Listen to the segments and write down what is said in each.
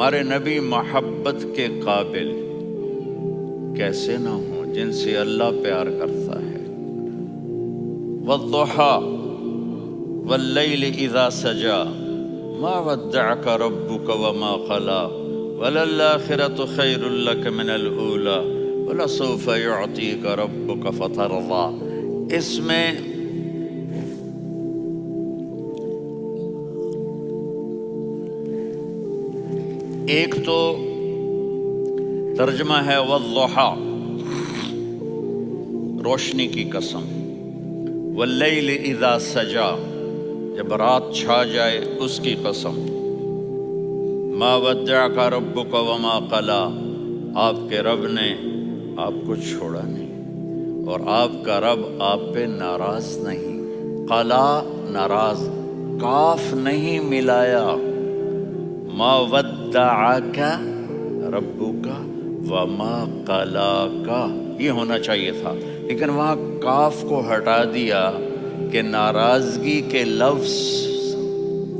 ہمارے نبی محبت کے قابل کیسے نہ ہوں جن سے اللہ پیار کرتا ہے۔ والضحیٰ واللیل اذا سجا ما ودعک ربک وما قلی وللآخرۃ خیر لک من الاولی ولسوف یعطیک ربک فترضی۔ اس میں ایک تو ترجمہ ہے والضحیٰ، روشنی کی قسم، واللیل اذا سجا، جب رات چھا جائے اس کی قسم، ما ودعک ربک وما قلی، آپ کے رب نے آپ کو چھوڑا نہیں اور آپ کا رب آپ پہ ناراض نہیں۔ قلا ناراض، کاف نہیں ملایا، ما ودعک ربک وما قلاک یہ ہونا چاہیے تھا، لیکن وہاں کاف کو ہٹا دیا کہ ناراضگی کے لفظ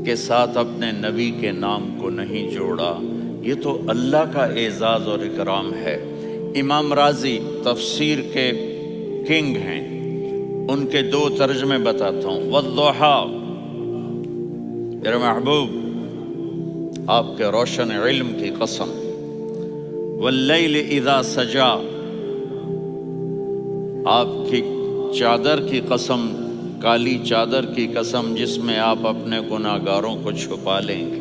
کے ساتھ اپنے نبی کے نام کو نہیں جوڑا۔ یہ تو اللہ کا اعزاز اور اکرام ہے۔ امام راضی تفسیر کے کنگ ہیں، ان کے دو ترجمے بتاتا ہوں۔ والضحیٰ، میرے محبوب آپ کے روشن علم کی قسم، واللیل اذا سجا، آپ کی چادر کی قسم، کالی چادر کی قسم جس میں آپ اپنے گناہگاروں کو چھپا لیں گے۔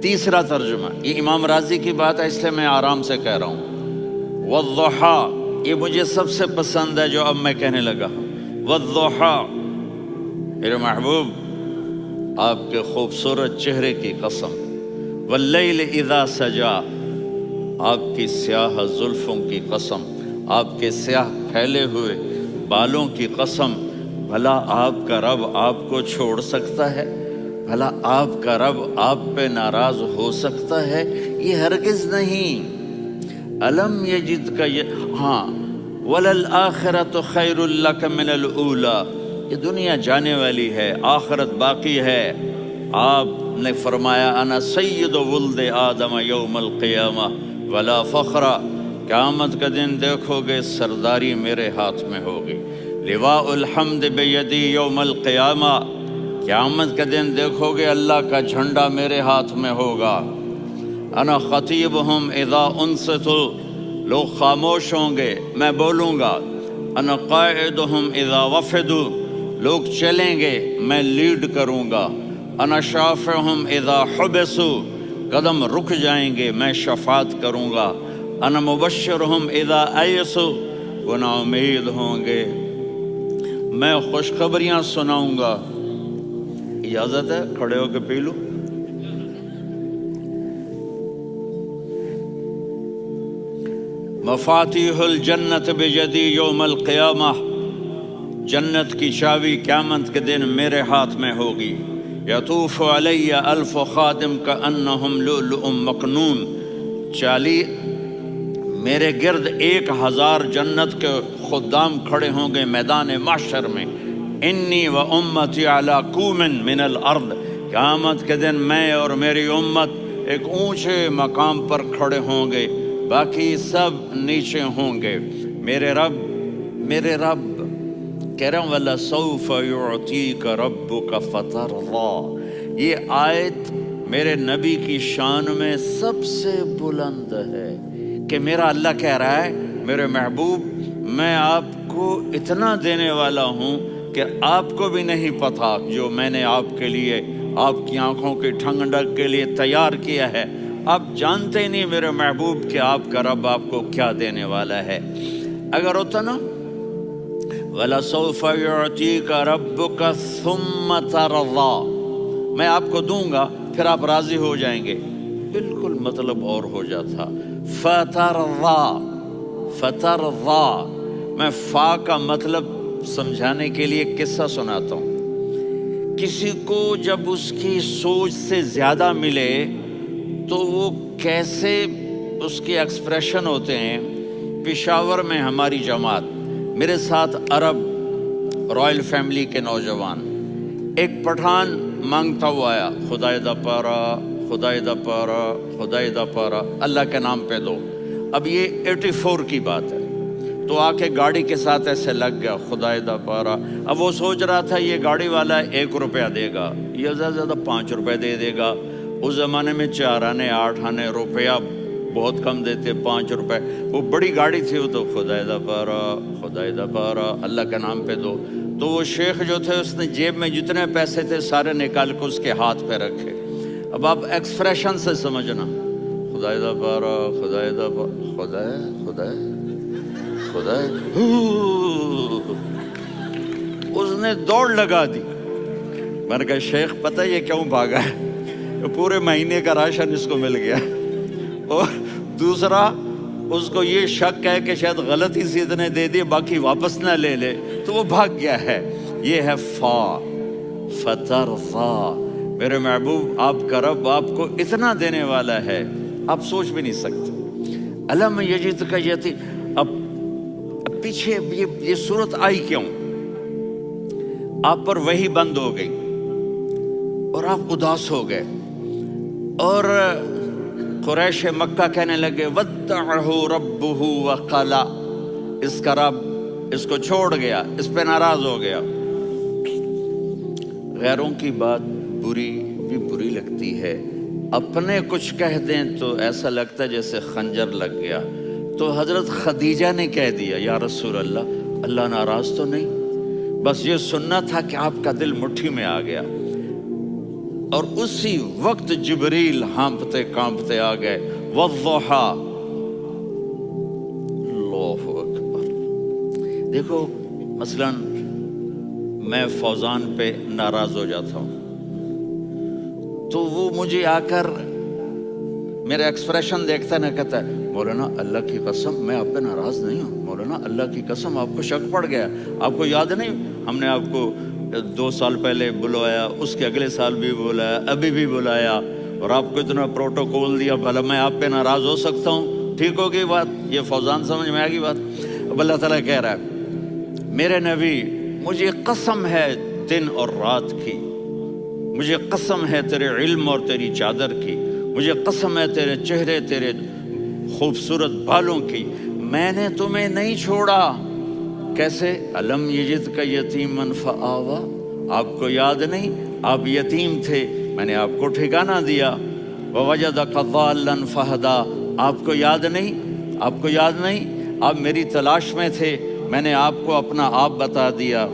تیسرا ترجمہ، یہ امام راضی کی بات ہے اس لیے میں آرام سے کہہ رہا ہوں۔ والضحیٰ، یہ مجھے سب سے پسند ہے جو اب میں کہنے لگا ہوں۔ والضحیٰ، میرے محبوب آپ کے خوبصورت چہرے کی قسم، واللیل اذا سجا، آپ کی سیاہ زلفوں کی قسم، آپ کے سیاہ پھیلے ہوئے بالوں کی قسم۔ بھلا آپ کا رب آپ کو چھوڑ سکتا ہے؟ بھلا آپ کا رب آپ پہ ناراض ہو سکتا ہے؟ یہ ہرگز نہیں۔ الم یجدک، ہاں، وللآخرۃ خیر لک من الاولی، یہ دنیا جانے والی ہے، آخرت باقی ہے۔ آپ نے فرمایا انا سید ولد آدم یوم القیامہ ولا فخر، قیامت کا دن دیکھو گے سرداری میرے ہاتھ میں ہوگی۔ لواء الحمد بیدی یوم القیامہ، قیامت کا دن دیکھو گے اللہ کا جھنڈا میرے ہاتھ میں ہوگا۔ انا خطیبہم اذا انصتوا، لوگ خاموش ہوں گے میں بولوں گا۔ انا قائدہم اذا وفدوا، لوگ چلیں گے میں لیڈ کروں گا۔ انا شافعہم اذا حبسوا، قدم رک جائیں گے میں شفاعت کروں گا۔ انا مبشرہم اذا ایسوا، وہ نا امید ہوں گے میں خوشخبریاں سناؤں گا۔ اجازت ہے کھڑے ہو کے پی لوں؟ مفاتیح الجنت بیدی یوم القیامہ، جنت کی چابی قیامت کے دن میرے ہاتھ میں ہوگی۔ یطوف علی الف خادم کانہم لؤلؤ مکنون، میرے گرد 1000 جنت کے خدام کھڑے ہوں گے میدان محشر میں۔ انی و امتی علی کوم من الارض، قیامت کے دن میں اور میری امت ایک اونچے مقام پر کھڑے ہوں گے، باقی سب نیچے ہوں گے۔ میرے رب کہہ رہا ہوں وَلَسَوْفَ يُعْطِيكَ رَبُّكَ فَتَرْضَىٰ، یہ آیت میرے نبی کی شان میں سب سے بلند ہے کہ میرا اللہ کہہ رہا ہے میرے محبوب میں آپ کو اتنا دینے والا ہوں کہ آپ کو بھی نہیں پتا جو میں نے آپ کے لیے، آپ کی آنکھوں کی ٹھنڈک کے لیے تیار کیا ہے۔ آپ جانتے ہی نہیں میرے محبوب کہ آپ کا رب آپ کو کیا دینے والا ہے۔ اگر ہوتا نا وَلَسَوْفَ يُعْطِيكَ رَبُّكَ ثُمَّ تَرْضَىٰ، میں آپ کو دوں گا پھر آپ راضی ہو جائیں گے، بالکل مطلب اور ہو جاتا۔ فترضیٰ، میں فا کا مطلب سمجھانے کے لیے قصہ سناتا ہوں۔ کسی کو جب اس کی سوچ سے زیادہ ملے تو وہ کیسے اس کے ایکسپریشن ہوتے ہیں۔ پشاور میں ہماری جماعت، میرے ساتھ عرب رائل فیملی کے نوجوان، ایک پٹھان مانگتا ہوا آیا، خدای دا پارا خدای دا پارا، خدای دا پارا، اللہ کے نام پہ دو۔ اب یہ 84 کی بات ہے، تو آ کے گاڑی کے ساتھ ایسے لگ گیا، خدای دا پارا۔ اب وہ سوچ رہا تھا یہ گاڑی والا 1 روپیہ دے گا، یہ زیادہ زیادہ 5 روپے دے گا۔ اس زمانے میں 4 آنے 8 آنے روپیہ بہت کم دیتے، 5 روپے، وہ بڑی گاڑی تھی، وہ تو خدای دا پارا، خدای دا پارا، اللہ کے نام پہ دو۔ تو وہ شیخ جو تھے اس نے جیب میں جتنے پیسے تھے سارے نکال کے اس کے ہاتھ پہ رکھے۔ اب آپ ایکسپریشن سے سمجھنا، خدای دا پارا، خدای دا پارا، خدای خدای خدای، اس نے دوڑ لگا دی۔ میں نے کہا شیخ پتہ یہ کیوں بھاگا ہے؟ پورے مہینے کا راشن اس کو مل گیا، اور دوسرا اس کو یہ شک ہے کہ شاید غلطی سے اتنے دے دیے باقی واپس نہ لے لے، تو وہ بھاگ گیا ہے۔ یہ ہے فترضا، میرے محبوب آپ کا رب آپ کو اتنا دینے والا ہے آپ سوچ بھی نہیں سکتے۔ الم یجدک یتیم، اب پیچھے یہ صورت آئی کیوں؟ آپ پر وحی بند ہو گئی اور آپ اداس ہو گئے، اور قریش مکہ کہنے لگے ودعہ ربہ وقلا، اس کا رب اس کو چھوڑ گیا، اس پہ ناراض ہو گیا۔ غیروں کی بات بری لگتی ہے، اپنے کچھ کہہ دیں تو ایسا لگتا ہے جیسے خنجر لگ گیا۔ تو حضرت خدیجہ نے کہہ دیا یا رسول اللہ، اللہ ناراض تو نہیں؟ بس یہ سننا تھا کہ آپ کا دل مٹھی میں آ گیا۔ اور اسی وقت جبریل ہانپتے کانپتے آ گئے، والضحیٰ، اللہ اکبر۔ دیکھو مثلا میں فوزان پہ ناراض ہو جاتا ہوں تو وہ مجھے آ کر میرا ایکسپریشن دیکھتا ہے نا، کہتا ہے مولانا اللہ کی قسم میں آپ پہ ناراض نہیں ہوں، مولانا اللہ کی قسم آپ کو شک پڑ گیا، آپ کو یاد نہیں ہم نے آپ کو 2 سال پہلے بلوایا، اس کے اگلے سال بھی بلایا، ابھی بھی بلایا، اور آپ کو اتنا پروٹوکول دیا، بھلا میں آپ پہ ناراض ہو سکتا ہوں؟ ٹھیک ہوگی بات؟ یہ فوزان سمجھ میں آ گئی بات؟ اب اللہ تعالیٰ کہہ رہا ہے میرے نبی مجھے قسم ہے دن اور رات کی، مجھے قسم ہے تیرے علم اور تیری چادر کی، مجھے قسم ہے تیرے چہرے تیرے خوبصورت بالوں کی، میں نے تمہیں نہیں چھوڑا۔ کیسے؟ الم یجدک یتیما فآویٰ، آپ کو یاد نہیں آپ یتیم تھے، میں نے آپ کو ٹھکانہ دیا۔ ووجدک ضالا فہدیٰ، آپ کو یاد نہیں، آپ کو یاد نہیں آپ میری تلاش میں تھے، میں نے آپ کو اپنا آپ بتا دیا۔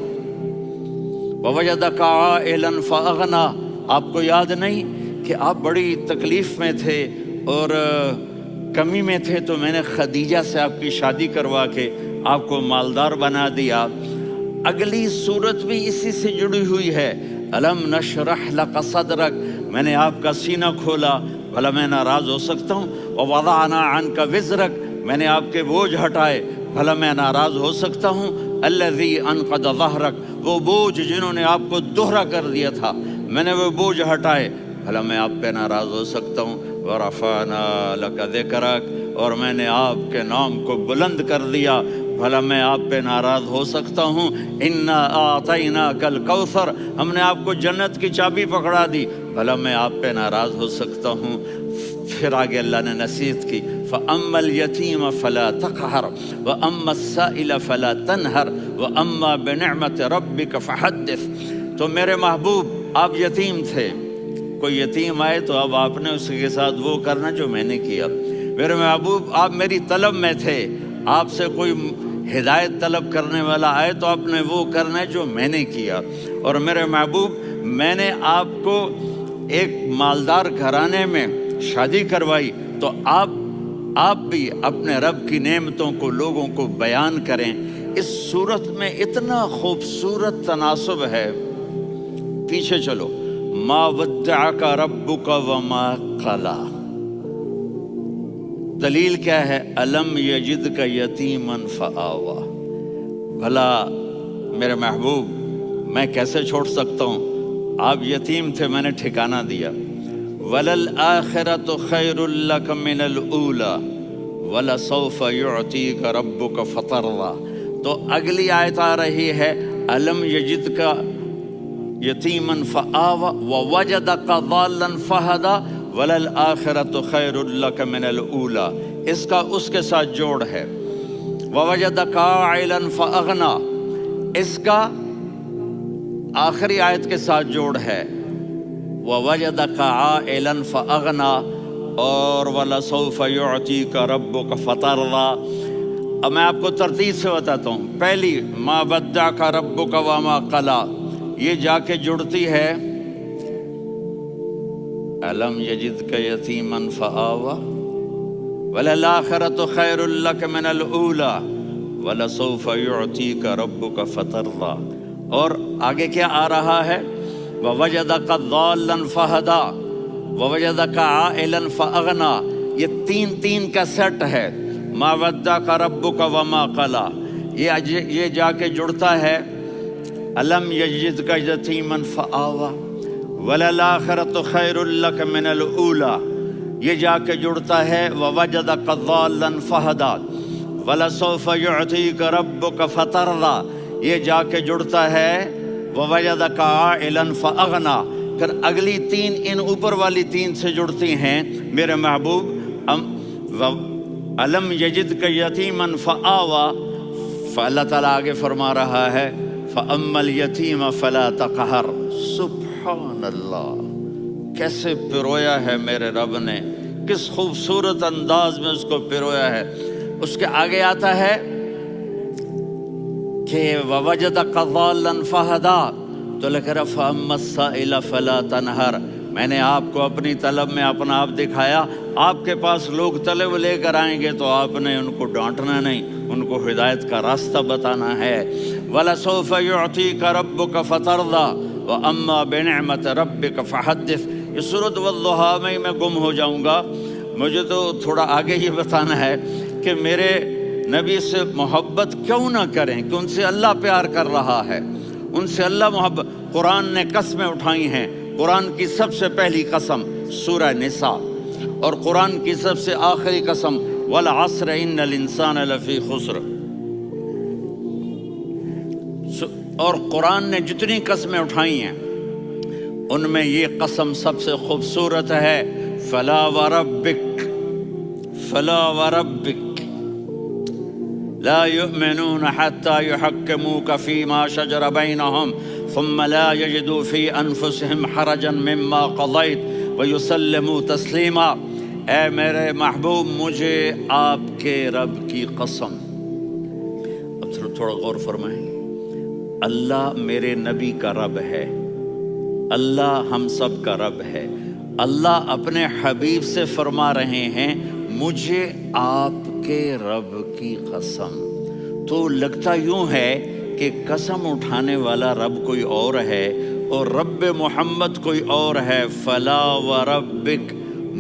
ووجدک عائلا فاغنیٰ، آپ کو یاد نہیں کہ آپ بڑی تکلیف میں تھے اور کمی میں تھے، تو میں نے خدیجہ سے آپ کی شادی کروا کے آپ کو مالدار بنا دیا۔ اگلی صورت بھی اسی سے جڑی ہوئی ہے، الم نشرح لک صدرک، میں نے آپ کا سینہ کھولا، بھلا میں ناراض ہو سکتا ہوں؟ ووضعنا عنک وزرک، میں نے آپ کے بوجھ ہٹائے، بھلا میں ناراض ہو سکتا ہوں؟ الذی انقض ظہرک، وہ بوجھ جنہوں نے آپ کو دوہرا کر دیا تھا، میں نے وہ بوجھ ہٹائے، بھلا میں آپ پہ ناراض ہو سکتا ہوں؟ ورفعنا لک ذکرک، اور میں نے آپ کے نام کو بلند کر دیا، بھلا میں آپ پہ ناراض ہو سکتا ہوں؟ انا اعطیناک الکوثر، ہم نے آپ کو جنت کی چابی پکڑا دی، بھلا میں آپ پہ ناراض ہو سکتا ہوں؟ پھر آگے اللہ نے نصیحت کی، فَأَمَّا الْيَتِيمَ فَلَا تَقْهَرْ وَأَمَّا السَّائِلَ فَلَا تَنْهَرْ وَأَمَّا بِنِعْمَةِ رَبِّكَ فَحَدِّثْ۔ تو میرے محبوب آپ یتیم تھے، کوئی یتیم آئے تو اب آپ نے اس کے ساتھ وہ کرنا جو میں نے کیا۔ میرے محبوب آپ میری طلب میں تھے، آپ سے کوئی ہدایت طلب کرنے والا آئے تو آپ نے وہ کرنا ہے جو میں نے کیا۔ اور میرے محبوب میں نے آپ کو ایک مالدار گھرانے میں شادی کروائی، تو آپ بھی اپنے رب کی نعمتوں کو لوگوں کو بیان کریں۔ اس صورت میں اتنا خوبصورت تناسب ہے، پیچھے چلو، ما ودعک ربک وما قلی، دلیل کیا ہے؟ الم یجدک یتیما فآویٰ۔ بھلا میرے محبوب میں کیسے چھوڑ سکتا ہوں؟ آپ یتیم تھے، میں نے ٹھکانہ دیا۔ وَلَلْآخِرَةُ خَيْرٌ لَكَ مِنَ الْأُولَى وَلَسَوْفَ يُعْطِيكَ رَبُّكَ فَتَرْضَىٰ۔ تو اگلی آیت آ رہی ہے، الم یجدک یتیما فآویٰ ووجدک ضالا فہدیٰ وَلَلْآخِرَةُ خَيْرٌ لَكَ مِنَ الْأُولَى، اس کا اس کے ساتھ جوڑ ہے۔ وَوَجَدَكَ عَائِلًا فَأَغْنَى، اس کا آخری آیت کے ساتھ جوڑ ہے۔ وَوَجَدَكَ عَائِلًا فَأَغْنَى اور وَلَسَوْفَ يُعْطِيكَ رَبُّكَ فَتَرْضَى۔ اب میں آپ کو ترتیب سے بتاتا ہوں۔ پہلی مَا وَدَّعَكَ رَبُّكَ وَمَا قَلَى، یہ جا کے جڑتی ہے أَلَمْ يَجِدْكَ يَتِيمًا فَآوَى وَلَلْآخِرَةُ خَيْرٌ لَكَ مِنَ الْأُولَى وَلَسَوْفَ يُعْطِيكَ رَبُّكَ فَتَرْضَى۔ اور آگے کیا آ رہا ہے؟ وَوَجَدَكَ ضَالًّا فَهَدَى وَوَجَدَكَ عَائِلًا فَأَغْنَى، یہ تین کا سیٹ ہے۔ مَا وَدَّعَكَ رَبُّكَ وَمَا قَلَى، یہ جا کے جڑتا ہے أَلَمْ يَجِدْكَ يَتِيمًا فَآوَى وَلَلْآخِرَةُ خَيْرٌ لَكَ مِنَ الْأُولَى، یہ جا کے جڑتا ہے وَوَجَدَكَ ضَالًّا فَهَدَى وَلَسَوْفَ يُعْطِيكَ رَبُّكَ فَتَرْضَى، یہ جا کے جڑتا ہے وَوَجَدَكَ عَائِلًا فَأَغْنَى۔ پھر اگلی تین ان اوپر والی تین سے جڑتی ہیں میرے محبوب۔ أَلَمْ يَجِدْكَ يَتِيمًا فَآوَى، فاللہ تعالیٰ آگے فرما رہا ہے فَأَمَّا الْيَتِيمَ فَلَا تَقْهَرْ۔ سبحان اللہ، کیسے پرویا ہے میرے رب نے، کس خوبصورت انداز میں اس کو پرویا ہے۔ اس کے آگے آتا ہے کہ وَوَجَدَكَ ضَالًّا فَهَدَى، تو لکھ رہا فَأَمَّا السَّائِلَ فَلَا تَنْهَرْ، میں نے آپ کو اپنی طلب میں اپنا آپ دکھایا۔ آپ کے پاس لوگ طلب لے کر آئیں گے تو آپ نے ان کو ڈانٹنا نہیں، ان کو ہدایت کا راستہ بتانا ہے۔ وَلَسَوْفَ يُعْطِيكَ رَبُّكَ فَتَرْضَى وَأَمَّا بِنِعْمَةِ رَبِّكَ فَحَدِّثْ۔ یہ سورۃ والضحیٰ میں گم ہو جاؤں گا، مجھے تو تھوڑا آگے یہ بتانا ہے کہ میرے نبی سے محبت کیوں نہ کریں، کہ ان سے اللہ پیار کر رہا ہے، ان سے اللہ محبت۔ قرآن نے قسمیں اٹھائی ہیں، قرآن کی سب سے پہلی قسم سورہ نساء، اور قرآن کی سب سے آخری قسم وَالْعَصْرِ إِنَّ الْإِنسَانَ لَفِي خُسْرٍ۔ اور قرآن نے جتنی قسمیں اٹھائی ہیں ان میں یہ قسم سب سے خوبصورت ہے، فَلَا وَرَبِّكَ فَلَا وَرَبِّكَ لا يؤمنون حتى يحكموك فيما شجر بينهم ثم لا يجدوا في أنفسهم حرجا مما قضيت ويسلموا تسليما۔ اے میرے محبوب، مجھے آپ کے رب کی قسم۔ اب تھوڑا غور فرمائیں، اللہ میرے نبی کا رب ہے، اللہ ہم سب کا رب ہے۔ اللہ اپنے حبیب سے فرما رہے ہیں مجھے آپ کے رب کی قسم۔ تو لگتا یوں ہے کہ قسم اٹھانے والا رب کوئی اور ہے اور رب محمد کوئی اور ہے۔ فلا وربک،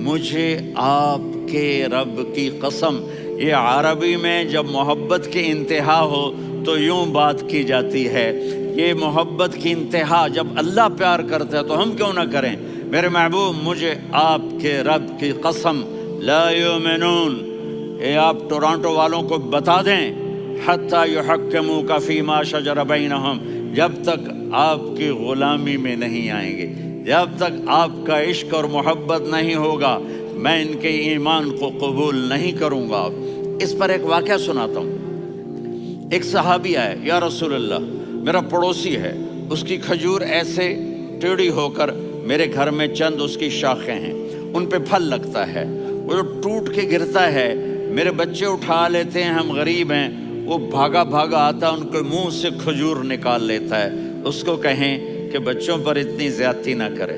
مجھے آپ کے رب کی قسم۔ یہ عربی میں جب محبت کی انتہا ہو تو یوں بات کی جاتی ہے، یہ محبت کی انتہا جب اللہ پیار کرتا ہے تو ہم کیوں نہ کریں۔ میرے محبوب، مجھے آپ کے رب کی قسم، لا یؤمنون، اے آپ ٹورانٹو والوں کو بتا دیں، حتی یحکموک فیما شجر بینہم، جب تک آپ کی غلامی میں نہیں آئیں گے، جب تک آپ کا عشق اور محبت نہیں ہوگا، میں ان کے ایمان کو قبول نہیں کروں گا۔ اس پر ایک واقعہ سناتا ہوں۔ ایک صحابی آئے، یا رسول اللہ، میرا پڑوسی ہے، اس کی کھجور ایسے ٹیڑھی ہو کر میرے گھر میں چند اس کی شاخیں ہیں، ان پہ پھل لگتا ہے، وہ جو ٹوٹ کے گرتا ہے، میرے بچے اٹھا لیتے ہیں، ہم غریب ہیں، وہ بھاگا بھاگا آتا ان کے منہ سے کھجور نکال لیتا ہے۔ اس کو کہیں کہ بچوں پر اتنی زیادتی نہ کرے۔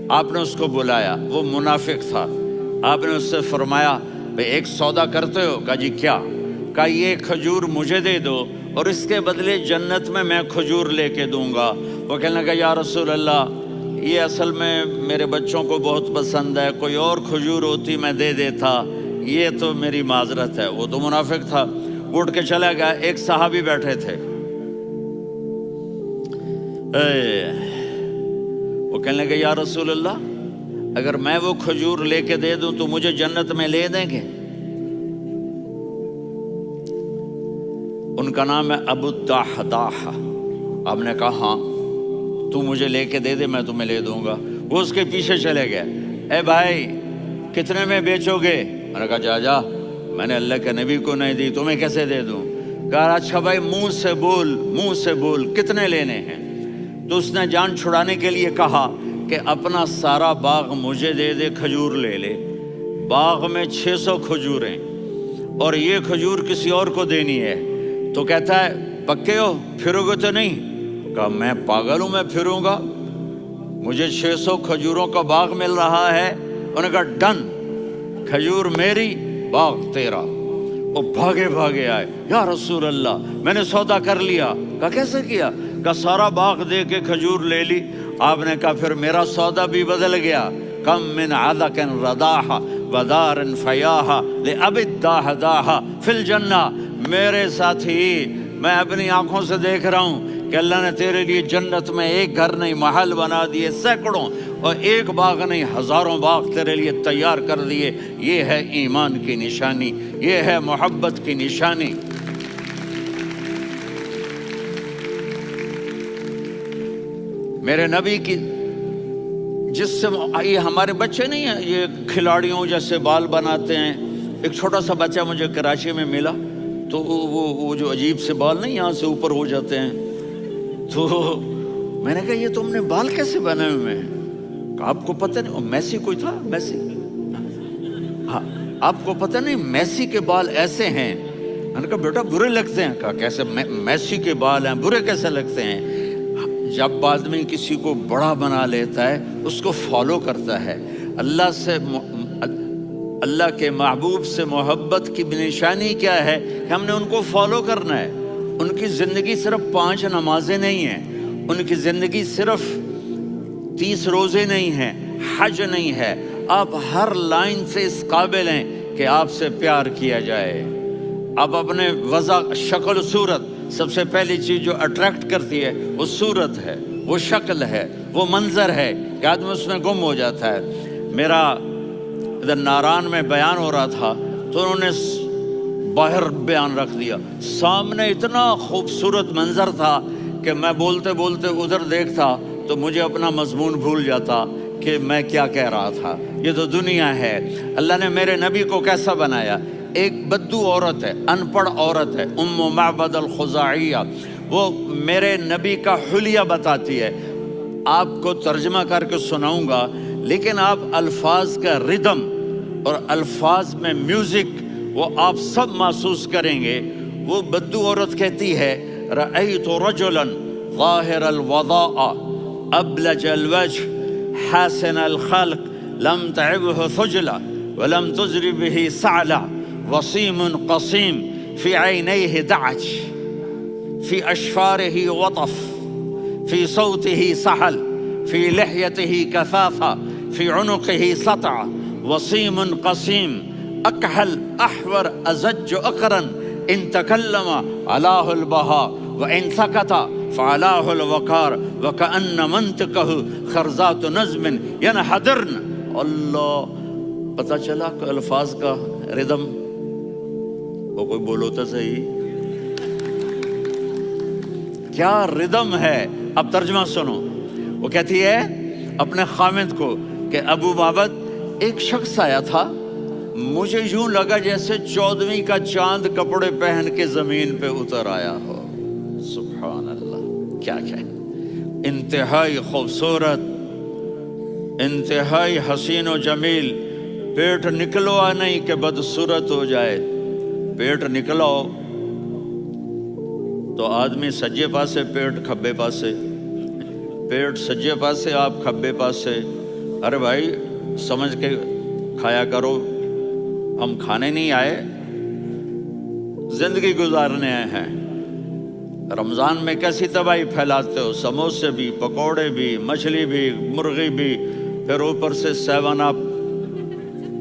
آپ نے اس کو بلایا، وہ منافق تھا، آپ نے اس سے فرمایا بھئی ایک سودا کرتے ہو؟ کہا جی کیا؟ کہا یہ کھجور مجھے دے دو اور اس کے بدلے جنت میں کھجور لے کے دوں گا۔ وہ کہنے لگا یا رسول اللہ، یہ اصل میں میرے بچوں کو بہت پسند ہے، کوئی اور کھجور ہوتی میں دے دیتا، یہ تو میری معذرت ہے۔ وہ تو منافق تھا، اٹھ کے چلا گیا۔ ایک صحابی بیٹھے تھے، وہ کہنے لگے یا رسول اللہ، اگر میں وہ کھجور لے کے دے دوں تو مجھے جنت میں لے دیں گے؟ ان کا نام ہے ابو الدحداح۔ آپ نے کہا ہاں، تو مجھے لے کے دے دے، میں تمہیں لے دوں گا۔ وہ اس کے پیچھے چلے گئے، اے بھائی کتنے میں بیچو گے؟ میں نے کہا جا میں نے اللہ کے نبی کو نہیں دی، تمہیں کیسے دے دوں؟ کہا اچھا بھائی منہ سے بول کتنے لینے ہیں؟ تو اس نے جان چھڑانے کے لیے کہا کہ اپنا سارا باغ مجھے دے دے، کھجور لے لے۔ باغ میں 600 کھجوریں اور یہ کھجور کسی اور کو دینی ہے۔ تو کہتا ہے پکے ہو، پھرو گے تو نہیں؟ کہا میں پاگل ہوں، میں پھروں گا؟ مجھے 600 کھجوروں کا باغ مل رہا ہے۔ انہوں نے کہا ڈن، کھجور میری، باغ تیرا۔ وہ بھاگے آئے، یا رسول اللہ میں نے سودا کر لیا۔ کہا کیسے کیا؟ کہا سارا باغ دے کے کھجور لے لی۔ آپ نے کہا پھر میرا سودا بھی بدل گیا۔ کم من عدق رداح ودار فیاح لأبد داہ فی الجنہ۔ میرے ساتھی، میں اپنی آنکھوں سے دیکھ رہا ہوں کہ اللہ نے تیرے لیے جنت میں ایک گھر نہیں محل بنا دیے سینکڑوں، اور ایک باغ نہیں ہزاروں باغ تیرے لیے تیار کر دیے۔ یہ ہے ایمان کی نشانی، یہ ہے محبت کی نشانی۔ میرے نبی کی جس سے یہ ہمارے بچے نہیں ہیں، یہ کھلاڑیوں جیسے بال بناتے ہیں۔ ایک چھوٹا سا بچہ مجھے کراچی میں ملا، تو وہ جو عجیب سے بال نہیں یہاں سے اوپر ہو جاتے ہیں، تو میں نے کہا یہ تم نے بال کیسے بنائے ہوئے ہیں؟ کہا آپ کو پتہ نہیں؟ میسی کوئی تھا، میسی، ہاں آپ کو پتہ نہیں میسی کے بال ایسے ہیں؟ میں نے کہا بیٹا برے لگتے ہیں۔ کہا کیسے؟ میسی کے بال ہیں برے کیسے لگتے ہیں؟ جب آدمی کسی کو بڑا بنا لیتا ہے اس کو فالو کرتا ہے۔ اللہ کے محبوب سے محبت کی نشانی کیا ہے کہ ہم نے ان کو فالو کرنا ہے۔ ان کی زندگی صرف 5 نمازیں نہیں ہیں، ان کی زندگی صرف 30 روزے نہیں ہیں، حج نہیں ہے۔ آپ ہر لائن سے اس قابل ہیں کہ آپ سے پیار کیا جائے۔ آپ اپنے وضع، شکل، صورت، سب سے پہلی چیز جو اٹریکٹ کرتی ہے وہ صورت ہے، وہ شکل ہے، وہ منظر ہے کہ آدمی اس میں گم ہو جاتا ہے۔ میرا ادھر ناران میں بیان ہو رہا تھا تو انہوں نے باہر بیان رکھ دیا، سامنے اتنا خوبصورت منظر تھا کہ میں بولتے بولتے ادھر دیکھتا تو مجھے اپنا مضمون بھول جاتا کہ میں کیا کہہ رہا تھا۔ یہ تو دنیا ہے۔ اللہ نے میرے نبی کو کیسا بنایا؟ ایک بدو عورت ہے، ان پڑھ عورت ہے، ام معبد الخزاعیہ، وہ میرے نبی کا حلیہ بتاتی ہے۔ آپ کو ترجمہ کر کے سناؤں گا، لیکن آپ الفاظ کا ردم اور الفاظ میں میوزک وہ آپ سب محسوس کریں گے۔ وہ بدو عورت کہتی ہے رأیت رجلا ظاہر الوضاء ابلج الوجه حاسن الخلق لم تعبه ثجلة ولم تزر به سعلة وصيم قصيم في عينيه دعج في أشفاره وطف في صوته سحل في لحيته كثافة في عنقه سطع وصيم قصيم أكحل أحور أزج أقرن إن تكلم علاه البهاء وإن سكت فعلاه الوقار وكأن منطقه خرزات نظم ينحدرن۔ اللہ، پتہ چلا کہ الفاظ کا ردم، وہ کوئی بولو تو صحیح، کیا ردم ہے۔ اب ترجمہ سنو۔ وہ کہتی ہے اپنے خامد کو کہ ابو معبد، ایک شخص آیا تھا، مجھے یوں لگا جیسے 14ویں کا چاند کپڑے پہن کے زمین پہ اتر آیا ہو۔ سبحان اللہ، کیا انتہائی خوبصورت، انتہائی حسین و جمیل۔ پیٹ نکلوا نہیں کہ بدصورت ہو جائے، پیٹ نکلاؤ تو آدمی سجے پاسے پیٹ، کھبے پاسے پیٹ، سجے پاسے آپ، کھبے پاسے۔ ارے بھائی سمجھ کے کھایا کرو، ہم کھانے نہیں آئے، زندگی گزارنے آئے ہیں۔ رمضان میں کیسی تباہی پھیلاتے ہو، سموسے بھی، پکوڑے بھی، مچھلی بھی، مرغی بھی، پھر اوپر سے 7 اپ۔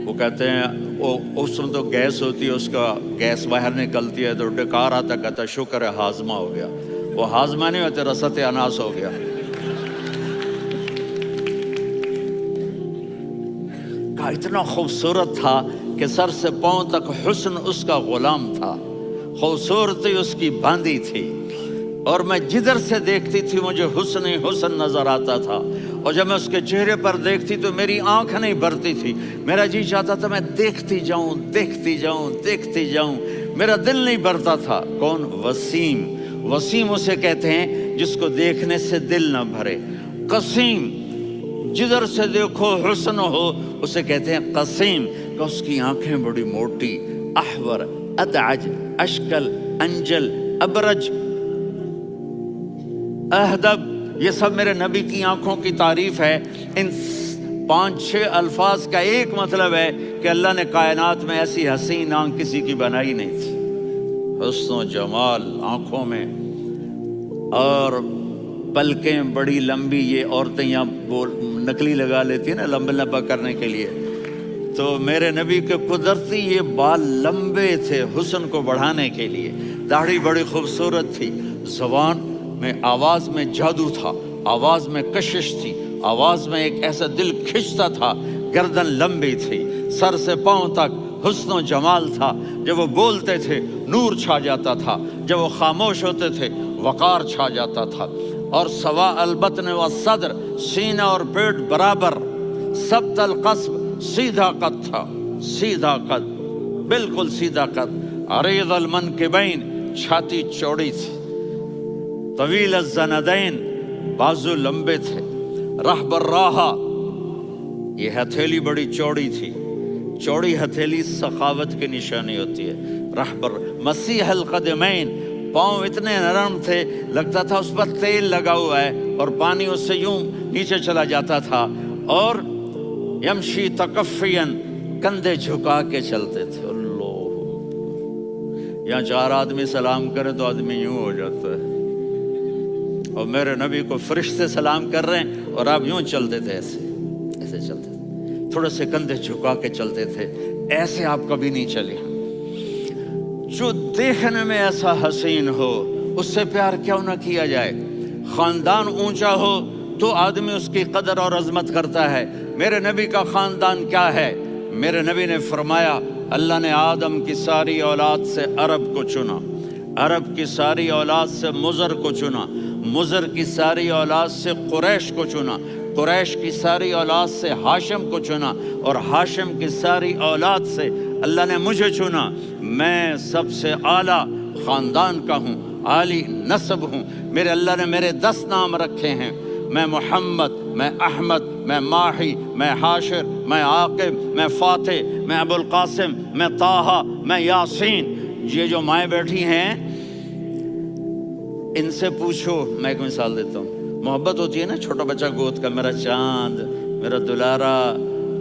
وہ کہتے ہیں اس میں تو گیس ہوتی ہے، اس کا گیس باہر نکلتی ہے تو ڈکار آتا، کہتا شکر ہے ہاضمہ ہو گیا۔ وہ ہاضمہ نہیں ہوتے، رسط اناس ہو گیا۔ کہا اتنا خوبصورت تھا کہ سر سے پاؤں تک حسن اس کا غلام تھا، خوبصورتی اس کی باندھی تھی۔ اور میں جدھر سے دیکھتی تھی مجھے حسن ہی حسن نظر آتا تھا، اور جب میں اس کے چہرے پر دیکھتی تو میری آنکھ نہیں بھرتی تھی، میرا جی چاہتا تھا میں دیکھتی جاؤں دیکھتی جاؤں دیکھتی جاؤں، میرا دل نہیں بھرتا تھا۔ کون؟ وسیم۔ وسیم اسے کہتے ہیں جس کو دیکھنے سے دل نہ بھرے۔ قسیم، جدھر سے دیکھو حسن ہو، اسے کہتے ہیں قسیم، کہ اس کی آنکھیں بڑی موٹی، احور، ادعج، اشکل، انجل، ابرج، اہدب، یہ سب میرے نبی کی آنکھوں کی تعریف ہے۔ ان 5-6 الفاظ کا ایک مطلب ہے کہ اللہ نے کائنات میں ایسی حسین آنکھ کسی کی بنائی نہیں تھی۔ حسن و جمال آنکھوں میں، اور پلکیں بڑی لمبی، یہ عورتیں یہاں نکلی لگا لیتی ہیں نا لمبا لمبا کرنے کے لیے، تو میرے نبی کے قدرتی یہ بال لمبے تھے حسن کو بڑھانے کے لیے، داڑھی بڑی خوبصورت تھی، زبان میں آواز میں جادو تھا، آواز میں کشش تھی، آواز میں ایک ایسا دل کھنچتا تھا، گردن لمبی تھی، سر سے پاؤں تک حسن و جمال تھا، جب وہ بولتے تھے نور چھا جاتا تھا، جب وہ خاموش ہوتے تھے وقار چھا جاتا تھا، اور سوا البطن والصدر، سینہ اور پیٹ برابر، سبط القصب، سیدھا قد تھا، سیدھا قد، بالکل سیدھا قد، عریض المنکبین، چھاتی چوڑی تھی، طویل الزندین، بازو لمبے تھے، رحب الراحہ، یہ ہتھیلی بڑی چوڑی تھی، چوڑی ہتھیلی سخاوت کی نشانی ہوتی ہے، رحب مسیح القدمین، پاؤں اتنے نرم تھے لگتا تھا اس پر تیل لگا ہوا ہے، اور پانی اس سے یوں نیچے چلا جاتا تھا، اور یمشی تکفین، کندھے جھکا کے چلتے تھے۔ اللہ، یہاں 4 آدمی سلام کرے تو آدمی یوں ہو جاتا ہے، اور میرے نبی کو فرشتے سلام کر رہے ہیں اور آپ یوں چلتے تھے، ایسے ایسے چلتے تھے، تھوڑے سے کندھے جھکا کے چلتے تھے، ایسے آپ کبھی نہیں چلے۔ جو دیکھنے میں ایسا حسین ہو اس سے پیار کیوں نہ کیا جائے؟ خاندان اونچا ہو تو آدمی اس کی قدر اور عظمت کرتا ہے۔ میرے نبی کا خاندان کیا ہے؟ میرے نبی نے فرمایا اللہ نے آدم کی ساری اولاد سے عرب کو چنا، عرب کی ساری اولاد سے مضر کو چنا، مضر کی ساری اولاد سے قریش کو چنا، قریش کی ساری اولاد سے ہاشم کو چنا، اور ہاشم کی ساری اولاد سے اللہ نے مجھے چنا۔ میں سب سے اعلیٰ خاندان کا ہوں، عالی نسب ہوں۔ میرے اللہ نے میرے 10 نام رکھے ہیں، میں محمد، میں احمد، میں ماہی، میں حاشر، میں عاقب، میں فاتح، میں ابو القاسم، میں طٰہٰ، میں یاسین۔ یہ جو مائیں بیٹھی ہیں ان سے پوچھو، میں ایک مثال دیتا ہوں، محبت ہوتی ہے نا، چھوٹا بچہ گود کا، میرا چاند، میرا دلارا،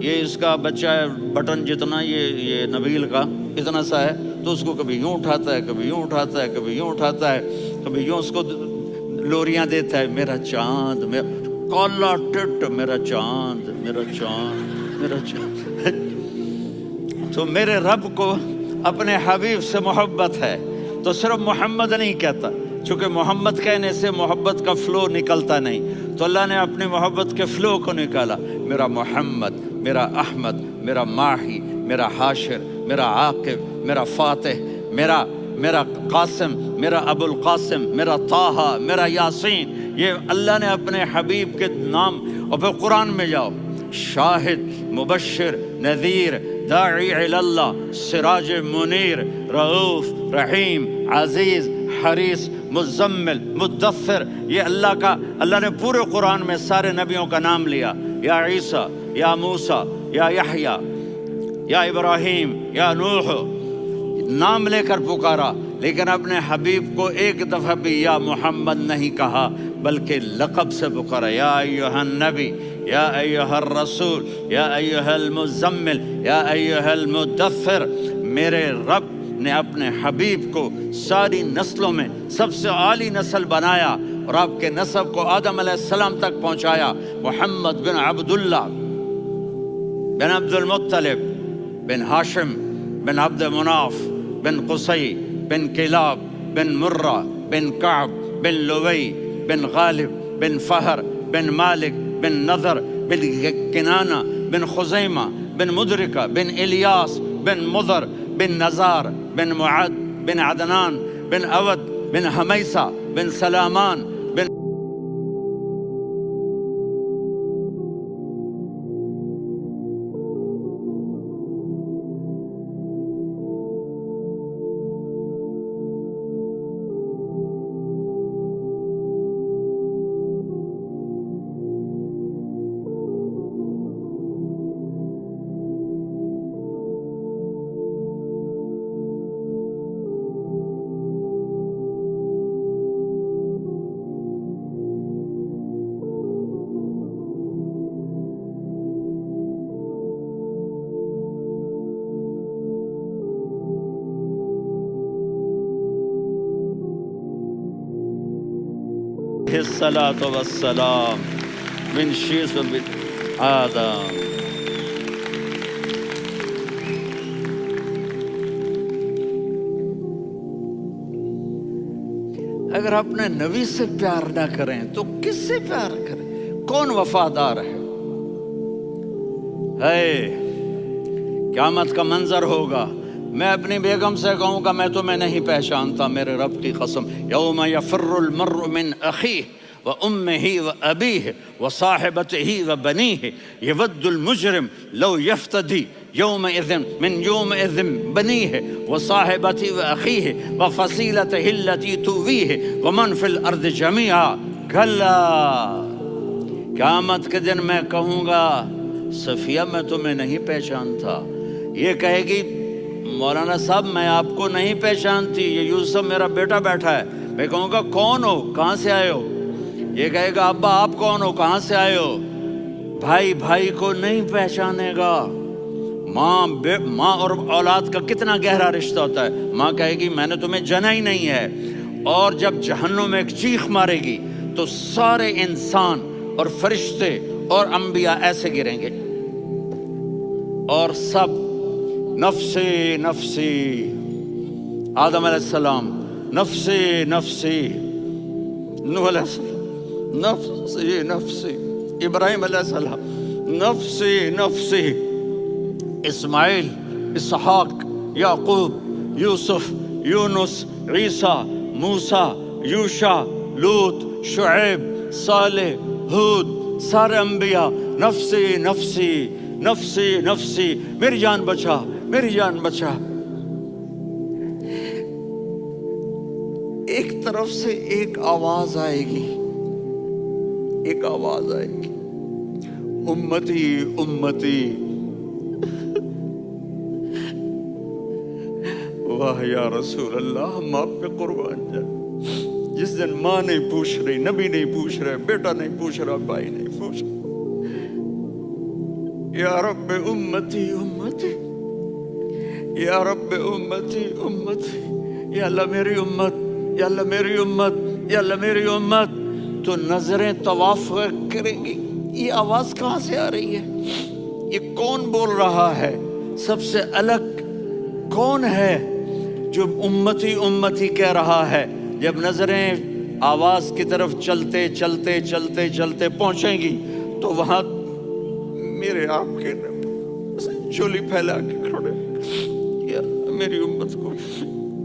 یہ اس کا بچہ ہے بٹن جتنا، یہ نبیل کا اتنا سا ہے، تو اس کو کبھی یوں اٹھاتا ہے، کبھی یوں اٹھاتا ہے، کبھی یوں اٹھاتا ہے، کبھی یوں اس کو لوریاں دیتا ہے، میرا چاند، کالا ٹٹ، میرا چاند، میرا چاند، میرا چاند۔ تو میرے رب کو اپنے حبیب سے محبت ہے تو صرف محمد نہیں کہتا، چونکہ محمد کہنے سے محبت کا فلو نکلتا نہیں، تو اللہ نے اپنی محبت کے فلو کو نکالا، میرا محمد، میرا احمد، میرا ماہی، میرا حاشر، میرا عاقب، میرا فاتح، میرا قاسم، میرا ابو القاسم، میرا طٰہٰ، میرا یاسین۔ یہ اللہ نے اپنے حبیب کے نام، اور پھر قرآن میں جاؤ، شاہد، مبشر، نذیر، داعی الی اللہ، سراج منیر، رؤوف، رحیم، عزیز، حریص، مزمل، مدثر، یہ اللہ نے پورے قرآن میں سارے نبیوں کا نام لیا، یا عیسیٰ، یا موسیٰ، یا یحییٰ، یا ابراہیم، یا نوح، نام لے کر پکارا، لیکن اپنے حبیب کو ایک دفعہ بھی یا محمد نہیں کہا، بلکہ لقب سے پکارا، یا ایھا النبی، یا ایھا الرسول، یا ایھا المزمل، یا ایھا المدثر۔ میرے رب نے اپنے حبیب کو ساری نسلوں میں سب سے عالی نسل بنایا، اور آپ کے نسب کو آدم علیہ السلام تک پہنچایا۔ محمد بن عبداللہ بن عبد المطلب بن ہاشم بن عبد مناف بن قصی بن کلاب بن مرہ بن کعب بن لوی بن غالب بن فہر بن مالک بن نضر بن کنانہ بن خزیمہ بن مدرکہ بن الیاس بن مضر بن نزار بن معد بن عدنان بن اود بن حمیسہ بن سلامان بن الصلاۃ والسلام بن شیس بن آدم۔ اگر اپنے نبی سے پیار نہ کریں تو کس سے پیار کریں؟ کون وفادار ہے؟ قیامت کا منظر ہوگا، میں اپنی بیگم سے کہوں گا میں تمہیں نہیں پہچانتا، میرے رب کی قسم، یوم یفر المرء من اخیہ وامہ وابیہ وصاحبتہ وبنیہ یود المجرم لو یفتدی یومئذ من یومئذ بنیہ وصاحبتہ واخیہ وفصیلتہ التی تؤویہ ومن فی الارض جمیعا کلا۔ قیامت کے دن میں کہوں گا صفیہ میں تمہیں نہیں پہچانتا، یہ کہے گی مولانا صاحب میں آپ کو نہیں پہچانتی، یہ یوسف میرا بیٹا بیٹھا ہے۔ میں کہوں گا کون ہو، کہاں سے آئے ہو؟ یہ کہے گا ابا آپ کون ہو، کہاں سے آئے ہو؟ بھائی بھائی کو نہیں پہچانے گا۔ ماں اور اولاد کا کتنا گہرا رشتہ ہوتا ہے۔ ماں کہے گی میں نے تمہیں جنا ہی نہیں ہے، اور جب جہنم میں ایک چیخ مارے گی تو سارے انسان اور فرشتے اور انبیاء ایسے گریں گے اور سب نفسی نفسی، آدم علیہ السلام نفسی نفسی، نوح علیہ السلام نفسی نفسی، ابراہیم علیہ السلام نفسی نفسی، اسماعیل، اسحاق، یعقوب، یوسف، یونس، عیسیٰ، موسیٰ، یوشع، لوط، شعیب، صالح، ہود، سارے انبیاء نفسی نفسی نفسی نفسی، میری جان بچا میری جان بچا۔ ایک طرف سے ایک آواز آئے گی، ایک آواز آئے گی، امتی امتی۔ واہ یا رسول اللہ، ہم آپ پہ قربان جائیں۔ جس دن ماں نہیں پوچھ رہی، نبی نہیں پوچھ رہے، بیٹا نہیں پوچھ رہا، بھائی نہیں پوچھ رہا، یا رب امتی امتی، یا رب امتی امتی، یا اللہ میری امت، یا اللہ میری امت، یا اللہ میری امت۔ تو نظریں طواف کریں گی، یہ آواز کہاں سے آ رہی ہے؟ یہ کون بول رہا ہے؟ سب سے الگ کون ہے جو امتی امتی کہہ رہا ہے؟ جب نظریں آواز کی طرف چلتے چلتے چلتے چلتے پہنچیں گی تو وہاں میرے آپ کے چولی پھیلا کے کھڑے، یا اللہ میری امت کو،